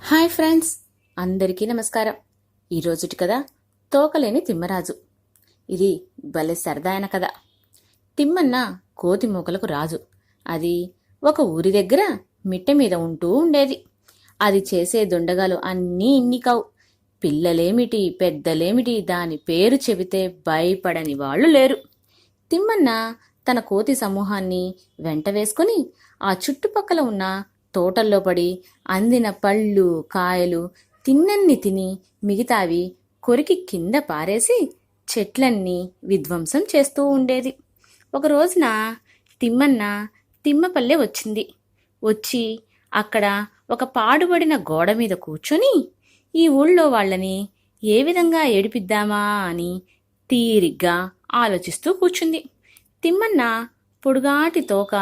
Hi friends, అందరికీ నమస్కారం. ఈరోజుటి కథ తోకలేని తిమ్మరాజు. ఇది భలే సరదాయన కథ. తిమ్మన్న కోతి మూకలకు రాజు. అది ఒక ఊరి దగ్గర మిట్టె మీద ఉంటూ ఉండేది. అది చేసే దొండగాలు అన్నీ ఇన్ని కావు. పిల్లలేమిటి పెద్దలేమిటి దాని పేరు చెబితే భయపడని వాళ్ళు లేరు. తిమ్మన్న తన కోతి సమూహాన్ని వెంట వేసుకుని ఆ చుట్టుపక్కల ఉన్న తోటల్లో పడి అందిన పళ్ళు కాయలు తిన్నన్ని తిని మిగతావి కొరికి కింద పారేసి చెట్లన్నీ విధ్వంసం చేస్తూ ఉండేది. ఒక రోజున తిమ్మన్న తిమ్మపల్లె వచ్చింది. వచ్చి అక్కడ ఒక పాడుబడిన గోడ మీద కూర్చొని ఈ ఊళ్ళో వాళ్ళని ఏ విధంగా ఏడిపిద్దామా అని తీరిగ్గా ఆలోచిస్తూ కూర్చుంది. తిమ్మన్న పొడుగాటి తోక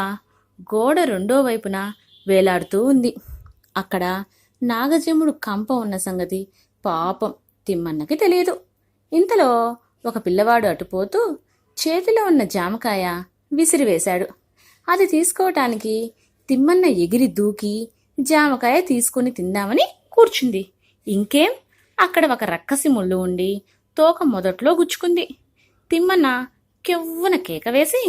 గోడ రెండో వైపున వేలాడుతూ ఉంది. అక్కడ నాగజముడు కంప ఉన్న సంగతి పాపం తిమ్మన్నకి తెలియదు. ఇంతలో ఒక పిల్లవాడు అటుపోతూ చేతిలో ఉన్న జామకాయ విసిరివేశాడు. అది తీసుకోవటానికి తిమ్మన్న ఎగిరి దూకి జామకాయ తీసుకుని తిందామని కూర్చుంది. ఇంకేం, అక్కడ ఒక రక్కసి ముళ్ళు ఉండి తోక మొదట్లో గుచ్చుకుంది. తిమ్మన్న కెవ్వున కేక వేసి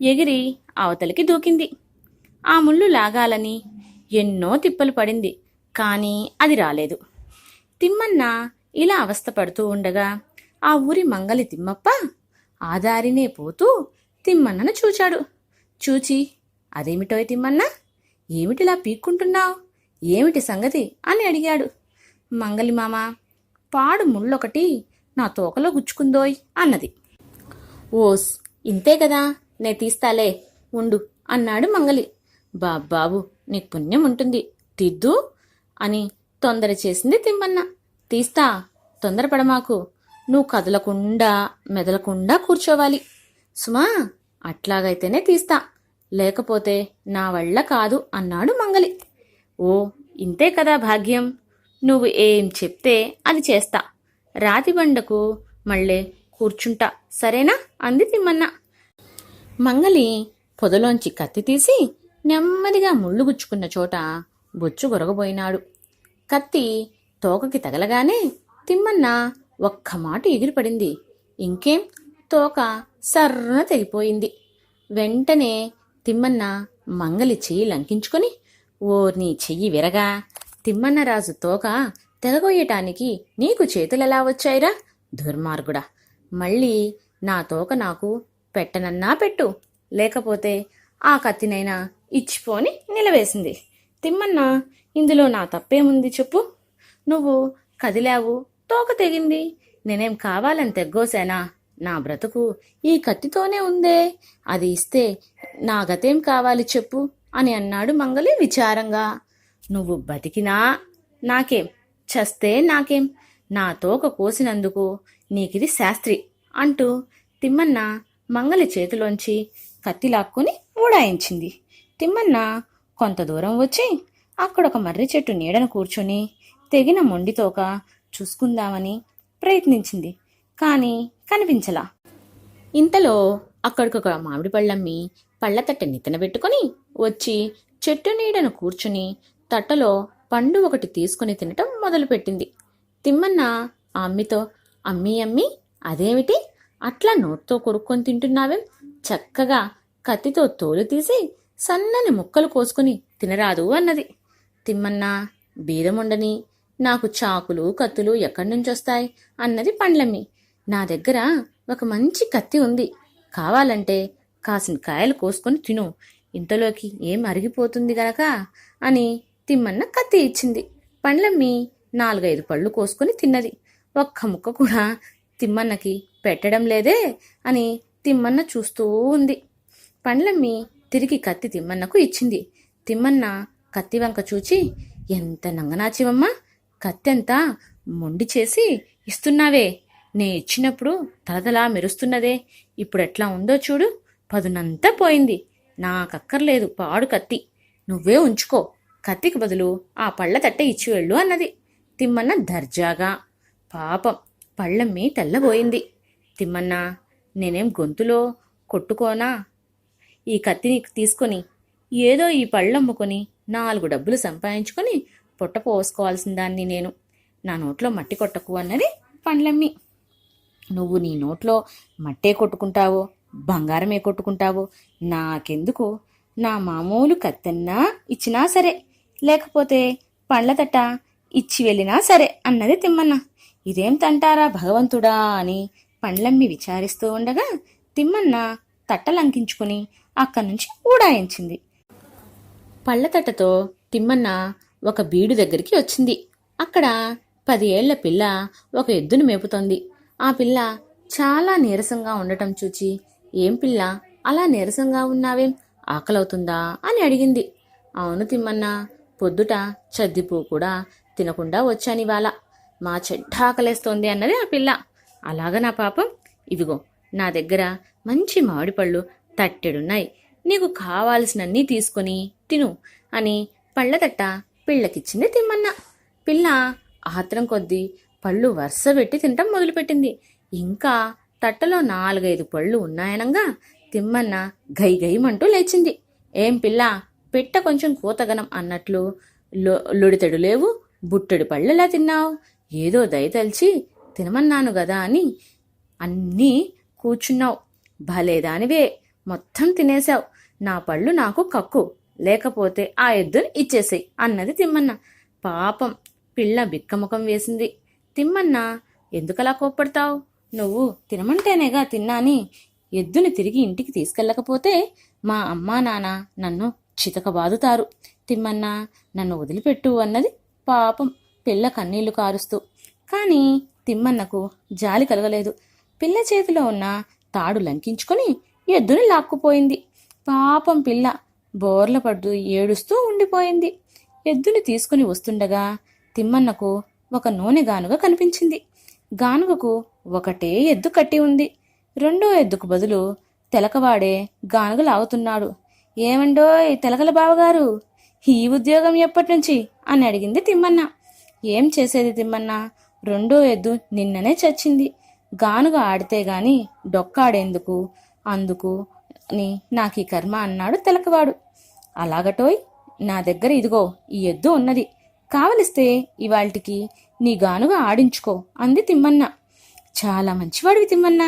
ఎగిరి అవతలికి దూకింది. ఆ ముళ్ళు లాగాలని ఎన్నో తిప్పలు పడింది, కానీ అది రాలేదు. తిమ్మన్న ఇలా అవస్థపడుతూ ఉండగా ఆ ఊరి మంగలి తిమ్మప్ప ఆ దారినే పోతూ తిమ్మన్నను చూచాడు. చూచి, అదేమిటోయ్ తిమ్మన్న, ఏమిటిలా పీక్కుంటున్నావు, ఏమిటి సంగతి అని అడిగాడు. మంగలి మామ, పాడు ముళ్ళొకటి నా తోకలో గుచ్చుకుందోయ్ అన్నది. ఓస్, ఇంతే కదా, నే తీస్తాలే ఉండు అన్నాడు మంగలి. బాబాబు, నీకు పుణ్యం ఉంటుంది, తిద్దు అని తొందర చేసింది తిమ్మన్న. తీస్తా, తొందరపడమాకు, నువ్వు కదలకుండా మెదలకుండా కూర్చోవాలి సుమా, అట్లాగైతేనే తీస్తా, లేకపోతే నా వల్ల కాదు అన్నాడు మంగలి. ఓ, ఇంతే కదా భాగ్యం, నువ్వు ఏం చెప్తే అది చేస్తా, రాతిబండకు మళ్ళీ కూర్చుంటా, సరేనా అంది తిమ్మన్న. మంగలి పొదలోంచి కత్తి తీసి నెమ్మదిగా ముళ్ళు గుచ్చుకున్న చోట బొచ్చు గొరగబోయినాడు. కత్తి తోకకి తగలగానే తిమ్మన్న ఒక్క మాట ఎగిరిపడింది. ఇంకేం, తోక సర్రన తెగిపోయింది. వెంటనే తిమ్మన్న మంగలి చెయ్యి లంకించుకొని, ఓ నీ చెయ్యి విరగా, తిమ్మన్నరాజు తోక తెగగొయ్యటానికి నీకు చేతులెలా వచ్చాయిరా దుర్మార్గుడా, మళ్ళీ నా తోక నాకు పెట్టనన్నా పెట్టు, లేకపోతే ఆ కత్తినైనా ఇచ్చిపోని నిలవేసింది. తిమ్మన్న, ఇందులో నా తప్పేముంది చెప్పు, నువ్వు కదిలావు, తోక తెగింది, నేనేం కావాలని తెగ్గోసానా, నా బ్రతుకు ఈ కత్తితోనే ఉందే, అది ఇస్తే నా గతేం కావాలి చెప్పు అని అన్నాడు మంగలి విచారంగా. నువ్వు బతికినా నాకేం, చస్తే నాకేం, నా తోక కోసినందుకు నీకిది శాస్త్రి అంటూ తిమ్మన్న మంగలి చేతిలోంచి కత్తి లాక్కుని ఊడాయించింది. తిమ్మన్న కొంత దూరం వచ్చి అక్కడొక మర్రి చెట్టు నీడను కూర్చొని తెగిన మొండితోక చూసుకుందామని ప్రయత్నించింది, కానీ కనిపించలా. ఇంతలో అక్కడికొక మామిడి పళ్ళమ్మి పళ్ళతట్టె నెత్తిన పెట్టుకుని వచ్చి చెట్టు నీడను కూర్చుని తట్టలో పండు ఒకటి తీసుకుని తినటం మొదలుపెట్టింది. తిమ్మన్న ఆ అమ్మితో, అమ్మీ అమ్మీ, అదేమిటి అట్లా నోట్తో కొరుక్కొని తింటున్నావేం, చక్కగా కత్తితో తోలు తీసి సన్నని ముక్కలు కోసుకుని తినరాదు అన్నది. తిమ్మన్న, బీదముండని, నాకు చాకులు కత్తులు ఎక్కడి నుంచొస్తాయి అన్నది పండ్లమ్మి. నా దగ్గర ఒక మంచి కత్తి ఉంది, కావాలంటే కాసిన కాయలు కోసుకొని తిను, ఇంతలోకి ఏం అరిగిపోతుంది గనక అని తిమ్మన్న కత్తి ఇచ్చింది. పండ్లమ్మి 4-5 పళ్ళు కోసుకుని తిన్నది. ఒక్క ముక్క కూడా తిమ్మన్నకి పెట్టడం లేదే అని తిమ్మన్న చూస్తూ ఉంది. పండ్లమ్మి తిరిగి కత్తి తిమ్మన్నకు ఇచ్చింది. తిమ్మన్న కత్తి వంక చూచి, ఎంత నంగనాచివమ్మా, కత్తెంతా మొండి చేసి ఇస్తున్నావే, నే ఇచ్చినప్పుడు తలతలా మెరుస్తున్నదే, ఇప్పుడెట్లా ఉందో చూడు, పదునంతా పోయింది, నాకక్కర్లేదు పాడు కత్తి, నువ్వే ఉంచుకో, కత్తికి బదులు ఆ పళ్ళ తట్టె ఇచ్చి వెళ్ళు అన్నది తిమ్మన్న దర్జాగా. పాపం పళ్ళమ్మి తెల్లబోయింది. తిమ్మన్నా, నేనేం గొంతులో కొట్టుకోనా, ఈ కత్తిని తీసుకొని ఏదో ఈ పళ్ళమ్ముకొని 4 డబ్బులు సంపాదించుకొని పొట్ట పోసుకోవాల్సిన దాన్ని నేను. నా నోట్లో మట్టి కొట్టకు అన్నది పండ్లమ్మి. నువ్వు నీ నోట్లో మట్టే కొట్టుకుంటావో బంగారమే కొట్టుకుంటావో నాకెందుకు, నా మామూలు కత్తెన్నా ఇచ్చినా సరే, లేకపోతే పండ్ల తట్ట ఇచ్చి వెళ్ళినా సరే అన్నది తిమ్మన్న. ఇదేం తంటారా భగవంతుడా అని పండ్లమ్మి విచారిస్తూ ఉండగా తిమ్మన్న తట్టలంకించుకుని అక్కడి నుంచి ఊడాయించింది. పళ్ళతట్టతో తిమ్మన్న ఒక బీడు దగ్గరికి వచ్చింది. అక్కడ 10 ఏళ్ల పిల్ల ఒక ఎద్దును మేపుతోంది. ఆ పిల్ల చాలా నీరసంగా ఉండటం చూచి, ఏం పిల్ల అలా నీరసంగా ఉన్నావేం, ఆకలవుతుందా అని అడిగింది. అవును తిమ్మన్న, పొద్దుట చద్దిపూ కూడా తినకుండా వచ్చానివాళ, మా చెడ్డ ఆకలేస్తోంది అన్నది ఆ పిల్ల. అలాగ నా పాపం, ఇవిగో నా దగ్గర మంచి మామిడిపళ్ళు తట్టెడున్నాయి, నీకు కావాల్సినన్నీ తీసుకొని తిను అని పళ్ళతట్ట పిల్లకిచ్చింది తిమ్మన్న. పిల్ల ఆత్రం కొద్దీ పళ్ళు వరుసబెట్టి తినటం మొదలుపెట్టింది. ఇంకా తట్టలో 4-5 పళ్ళు ఉన్నాయనంగా తిమ్మన్న గైగైమంటూ లేచింది. ఏం పిల్ల, పెట్ట కొంచెం కూతగనం అన్నట్లు లొడితెడు లేవు, బుట్టెడు పళ్ళెలా తిన్నావు, ఏదో దయతలిచి తినమన్నాను గదా అని అన్నీ కూర్చున్నావు, భలేదానివే, మొత్తం తినేశావు, నా పళ్ళు నాకు కక్కు, లేకపోతే ఆ ఎద్దుని ఇచ్చేసేయి అన్నది తిమ్మన్న. పాపం పిల్ల బిక్కముఖం వేసింది. తిమ్మన్న, ఎందుకలా కోప్పడతావు, నువ్వు తినమంటేనేగా తిన్నాని, ఎద్దుని తిరిగి ఇంటికి తీసుకెళ్ళకపోతే మా అమ్మా నాన్న నన్ను చితకబాదుతారు, తిమ్మన్న నన్ను వదిలిపెట్టు అన్నది పాపం పిల్ల కన్నీళ్లు కారుస్తూ. కానీ తిమ్మన్నకు జాలి కలగలేదు. పిల్ల చేతిలో ఉన్న తాడు లంకించుకొని ఎద్దుని లాక్కుపోయింది. పాపం పిల్ల బోర్ల పడ్డు ఏడుస్తూ ఉండిపోయింది. ఎద్దుని తీసుకుని వస్తుండగా తిమ్మన్నకు ఒక నూనె గానుగ కనిపించింది. గానుగకు ఒకటే ఎద్దు కట్టి ఉంది. రెండో ఎద్దుకు బదులు తెలకవాడే గానుగ లాగుతున్నాడు. ఏమండోయ్ తెలకల బావగారు, ఈ ఉద్యోగం ఎప్పటినుంచి అని అడిగింది తిమ్మన్న. ఏం చేసేది తిమ్మన్న, రెండో ఎద్దు నిన్ననే చచ్చింది, గానుగ ఆడితే గాని డొక్కాడేందుకు, అందుకు అని నాకీ కర్మ అన్నాడు తెలకవాడు. అలాగటోయ్, నా దగ్గర ఇదిగో ఈ ఎద్దు ఉన్నది, కావలిస్తే ఇవాల్టికి నీ గానుగ ఆడించుకో అంది తిమ్మన్న. చాలా మంచివాడివి తిమ్మన్న,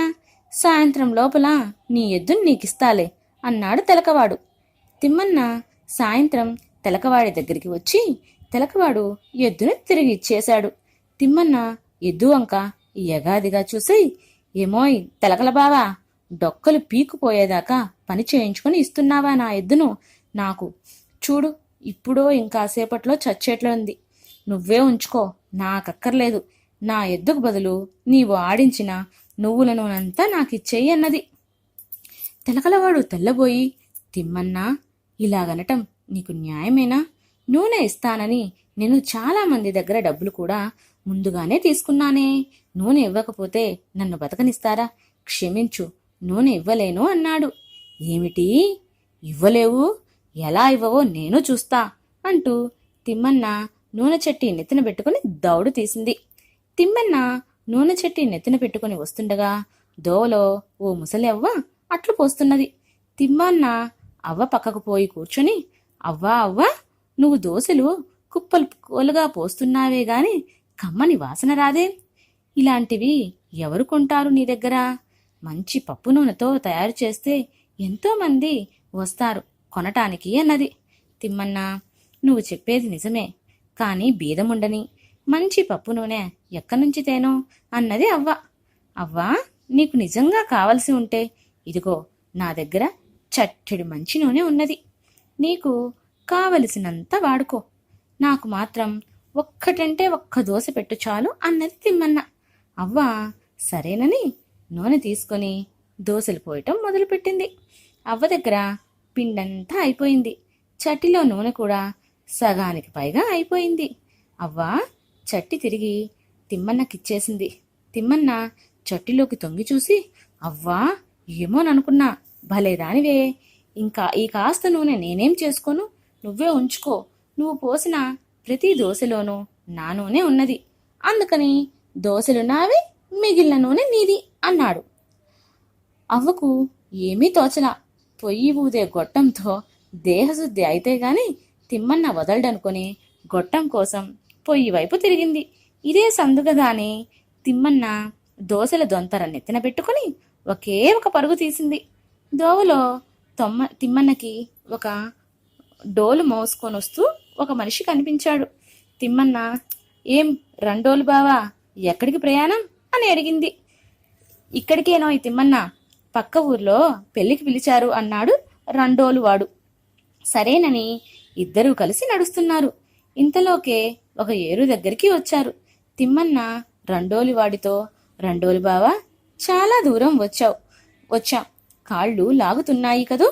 సాయంత్రం లోపల నీ ఎద్దుని నీకిస్తాలే అన్నాడు తెలకవాడు. తిమ్మన్న సాయంత్రం తెలకవాడి దగ్గరికి వచ్చి తెలకవాడు ఎద్దుని తిరిగి ఇచ్చేశాడు. తిమ్మన్న ఎద్దు వంక ఎగాదిగా చూసి, ఏమోయ్ తెలకల బావా, డొక్కలు పీకుపోయేదాకా పని చేయించుకుని ఇస్తున్నావా నా ఎద్దును నాకు, చూడు ఇప్పుడో ఇంకాసేపట్లో చచ్చేట్లుంది, నువ్వే ఉంచుకో, నాకక్కర్లేదు, నా ఎద్దుకు బదులు నీవు ఆడించిన నువ్వుల నూనంతా నాకిచ్చేయి అన్నది. తెలకలవాడు తెల్లబోయి, తిమ్మన్నా ఇలాగనటం నీకు న్యాయమేనా, నూనె ఇస్తానని నేను చాలా మంది దగ్గర డబ్బులు కూడా ముందుగానే తీసుకున్నానే, నూనె ఇవ్వకపోతే నన్ను బతకనిస్తారా, క్షమించు, నూనె ఇవ్వలేను అన్నాడు. ఏమిటి ఇవ్వలేవు, ఎలా ఇవ్వవో నేను చూస్తా అంటూ తిమ్మన్న నూనె చెట్టి నెత్తిన పెట్టుకుని దౌడు తీసింది. తిమ్మన్న నూనె చెట్టి నెత్తిన పెట్టుకుని వస్తుండగా దోవలో ఓ ముసలి అవ్వ అట్లు పోస్తున్నది. తిమ్మన్న అవ్వ పక్కకు పోయి కూర్చొని, అవ్వా అవ్వా, నువ్వు దోశలు కుప్పలు కోలుగా పోస్తున్నావే గాని కమ్మని వాసన రాదే, ఇలాంటివి ఎవరు కొంటారు నీ దగ్గర, మంచి పప్పు నూనెతో తయారు చేస్తే ఎంతోమంది వస్తారు కొనటానికి అన్నది. తిమ్మన్న, నువ్వు చెప్పేది నిజమే, కానీ బీదముండని మంచి పప్పు నూనె ఎక్కడ్నుంచి తేనో అన్నది అవ్వ. అవ్వా, నీకు నిజంగా కావలసి ఉంటే ఇదిగో నా దగ్గర చట్టెడు మంచి నూనె ఉన్నది, నీకు కావలసినంత వాడుకో, నాకు మాత్రం ఒక్కటంటే ఒక్క దోశ పెట్టు చాలు అన్నది తిమ్మన్న. అవ్వ సరేనని నూనె తీసుకొని దోశలు పోయటం మొదలుపెట్టింది. అవ్వ దగ్గర పిండంతా అయిపోయింది, చట్టిలో నూనె కూడా సగానికి పైగా అయిపోయింది. అవ్వ చట్టి తిరిగి తిమ్మన్నకిచ్చేసింది. తిమ్మన్న చట్టిలోకి తొంగి చూసి, అవ్వా ఏమోననుకున్నా, భలేదానివే, ఇంకా ఈ కాస్త నూనె నేనేం చేసుకోను, నువ్వే ఉంచుకో, నువ్వు పోసిన ప్రతి దోశలోనూ నా నూనె ఉన్నది, అందుకని దోశలు నావి, మిగిలిన నూనె నీది అన్నాడు. అవ్వకు ఏమీ తోచలా. పొయ్యి ఊదే గొట్టంతో దేహశుద్ధి అయితే గాని తిమ్మన్న వదలడనుకొని గొట్టం కోసం పొయ్యి వైపు తిరిగింది. ఇదే సందుగదా అని తిమ్మన్న దోశల దొంతర నెత్తిన పెట్టుకుని ఒకే ఒక పరుగు తీసింది. దోవలో తిమ్మన్నకి ఒక డోలు మోసుకొని వస్తూ ఒక మనిషి కనిపించాడు. తిమ్మన్న, ఏం రండోలు బావా, ఎక్కడికి ప్రయాణం అని అడిగింది. ఇక్కడికేనో ఈ తిమ్మన్న, పక్క ఊర్లో పెళ్లికి పిలిచారు అన్నాడు రండోలు వాడు. సరేనని ఇద్దరూ కలిసి నడుస్తున్నారు. ఇంతలోకే ఒక ఏరు దగ్గరికి వచ్చారు. తిమ్మన్న రండోలి వాడితో, రండోలి బావా, చాలా దూరం వచ్చాం, కాళ్ళు లాగుతున్నాయి కదూ,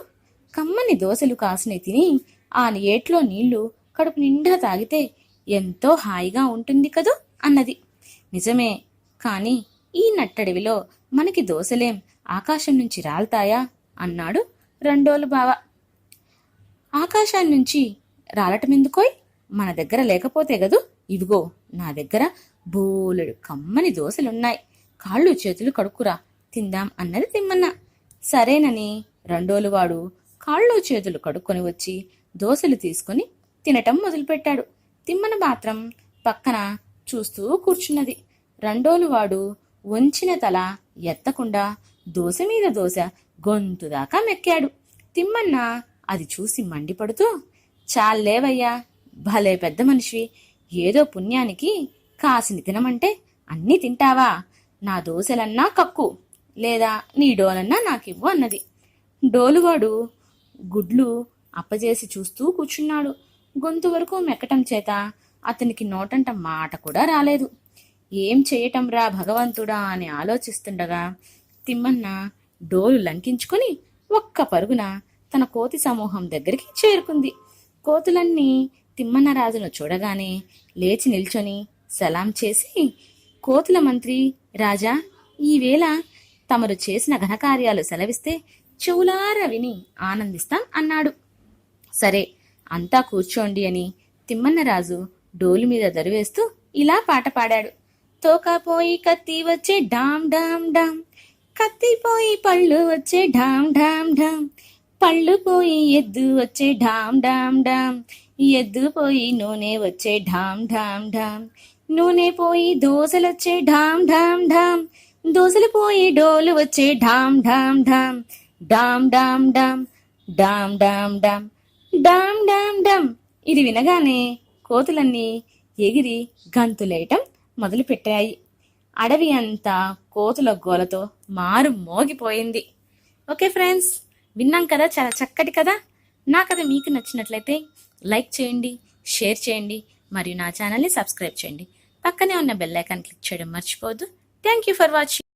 కమ్మని దోశలు కాసిని తిని ఆ ఏట్లో నీళ్లు కడుపు నిండా తాగితే ఎంతో హాయిగా ఉంటుంది కదూ అన్నది. నిజమే, కాని ఈ నట్టడివిలో మనకి దోశలేం ఆకాశం నుంచి రాల్తాయా అన్నాడు రండోలు బావ. ఆకాశాన్నించి రాలటమెందుకోయ్, మన దగ్గర లేకపోతే గదు, ఇవిగో నా దగ్గర బోలెడు కమ్మని దోశలున్నాయి, కాళ్ళు చేతులు కడుక్కురా, తిందాం అన్నది తిమ్మన్న. సరేనని రండోలువాడు కాళ్ళు చేతులు కడుక్కొని వచ్చి దోశలు తీసుకుని తినటం మొదలుపెట్టాడు. తిమ్మన మాత్రం పక్కన చూస్తూ కూర్చున్నది. రండోలువాడు వంచిన తల ఎత్తకుండా దోశ మీద దోశ గొంతు దాకా మెక్కాడు. తిమ్మన్న అది చూసి మండిపడుతూ, చాలేవయ్యా, భలే పెద్ద మనిషివి, ఏదో పుణ్యానికి కాసిని తినమంటే అన్నీ తింటావా, నా దోశలన్నా కక్కు, లేదా నీ డోలన్నా నాకివ్వు అన్నది. డోలువాడు గుడ్లు అప్పజేసి చూస్తూ కూర్చున్నాడు. గొంతు వరకు మెక్కటం చేత అతనికి నోటంట మాట కూడా రాలేదు. ఏం చేయటం రా భగవంతుడా అని ఆలోచిస్తుండగా తిమ్మన్న డోలు లంకించుకుని ఒక్క పరుగున తన కోతి సమూహం దగ్గరికి చేరుకుంది. కోతులన్నీ తిమ్మన్న రాజును చూడగానే లేచి నిల్చొని సలాం చేసి, కోతుల మంత్రి రాజా, ఈవేళ తమరు చేసిన ఘనకార్యాలు సెలవిస్తే చెవులారా విని ఆనందిస్తాం అన్నాడు. సరే, అంతా కూర్చోండి అని తిమ్మన్నరాజు డోలు మీద దరువేస్తూ ఇలా పాట పాడాడు. తోకపోయి కత్తి వచ్చే డామ్ డామ్ డామ్, కత్తి పోయి పళ్ళు వచ్చే ఢామ్ ఢామ్ ఢామ్, పళ్ళు పోయి ఎద్దు వచ్చే ఢామ్ ఢామ్ ఢామ్, ఎద్దు పోయి నూనె వచ్చే ఢామ్ ఢామ్ ఢామ్, నూనె పోయి దోశలొచ్చే ఢామ్ ఢామ్ ఢామ్, దోశలు పోయి డోలు వచ్చే ఢామ్ ఢామ్ ఢామ్, డామ్ డామ్ డామ్, డామ్ డామ్ డామ్, డామ్ డామ్ డామ్. ఇది వినగానే కోతులన్నీ ఎగిరి గంతులేయటం మొదలుపెట్టాయి. అడవి అంతా కోతుల గోలతో మారు మోగిపోయింది. ఓకే ఫ్రెండ్స్, విన్నాం కదా, చాలా చక్కటి కదా. నా కథ మీకు నచ్చినట్లయితే లైక్ చేయండి, షేర్ చేయండి, మరియు నా ఛానల్ని సబ్స్క్రైబ్ చేయండి. పక్కనే ఉన్న బెల్ ఐకాన్ క్లిక్ చేయడం మర్చిపోవద్దు. Thank you for watching.